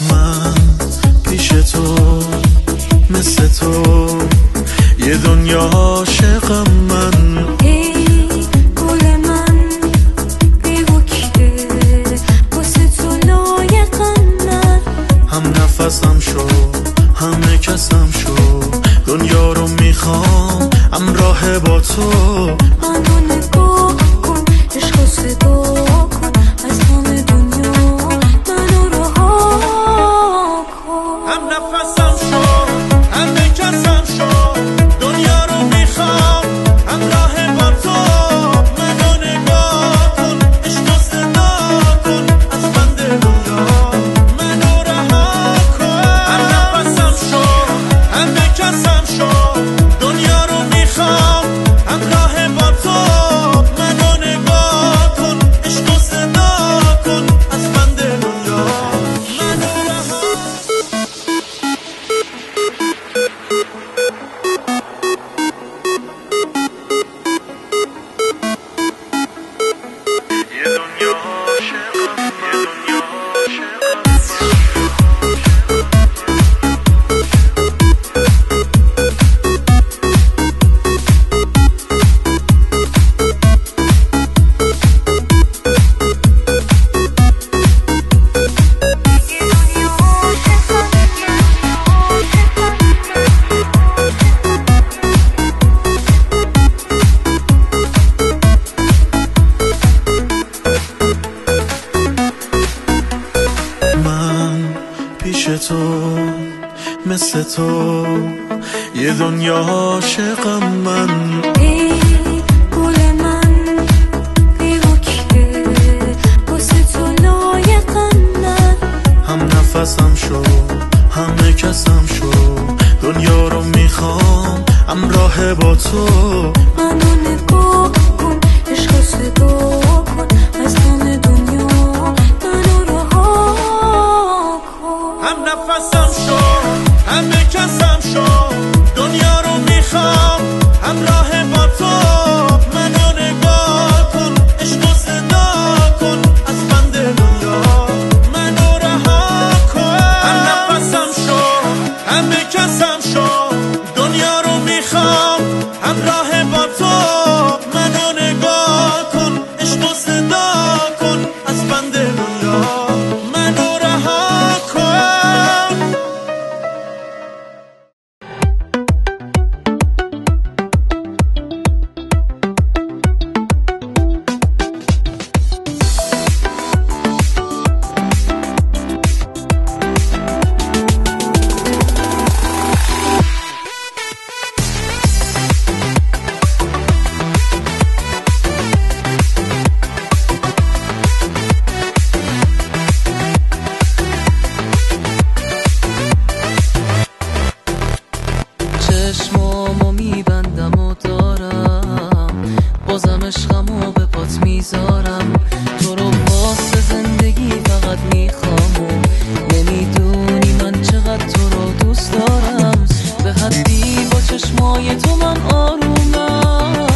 من پیش تو مثل تو یه دنیا عاشقم من. ای گل من بی‌وکیله واسه تو لایقم من. هم نفسم شو همه کسم شو دنیا رو میخوام همراه با تو. منو نگاه کن عشقو صدا کن از همه دنیا منو رها کن. هم نفسم شو همه کسم شو دنیا رو میخوام همراه با تو. منو نگاه کن عشقو صدا کن از بند دنیا منو رها کن. هم نفسم شو همه کسم شو دنیا رو میخوام همراه با تو. منو نگاه کن عشقو صدا کن از بند دنیا منو رها یه دنیا عاشقم یه دنیا من پیش تو مثل تو یه دنیا عاشقم من. ای گل من بی‌وکیله واسه تو لایقم من. هم نفسم شو همه کسم شو دنیا رو میخوام همراه با تو. منو نگاه کن عشقو صدا کن از همه دنیا منو رها کن. هم نفسم شو همه کسم شو دنیا رو میخوام همراه با تو. منو نگاه کن عشقو صدا کن از بند دنیا منو رها کن. هم نفسم شو همه کسم شو دنیا رو میخوام همراه با تو. منو نگاه کن عشقو صدا کن از بند دنیا منو رها کن. چشمامو میبندم و دارم بازم عشقمو به پات میذارم. تو رو واسه زندگی فقط میخوام و نمیدونی من چقدر تو رو دوست دارم. به حدی با چشمای تو من آرومم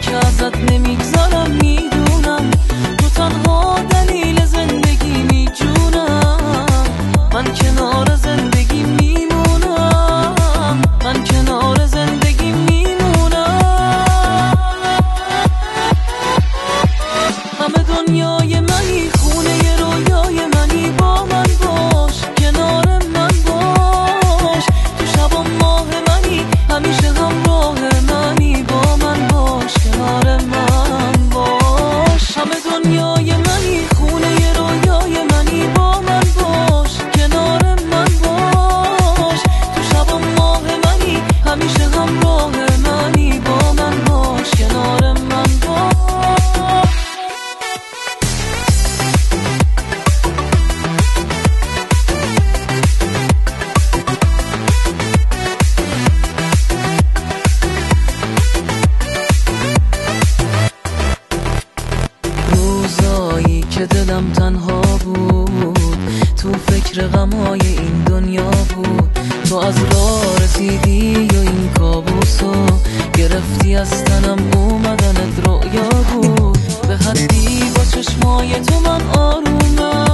که ازت نمیگذارم. میدونم تو تنها دلیل زندگی میجونم. من کنار زندگی میمونم. من کنار زندگی میمونم. همه دنیای منی خونه رویای منی. با من باش کنار من باش. تو شب و ماه منی همیشه همراه منی. با من باش کنار من باش. همه دنیای منی خونه رویای منی. با من باش کنار من باش. تو شب و ماه منی همیشه همراه منی. با من باش کنار من باش. روزایی که دلم تنها بود تو فکر غمای این دنیا بود. تو از راه رسیدی و این کابوسو گرفتی از تنم اومدنت رویا بود. به حدی با چشمای تو من آرومم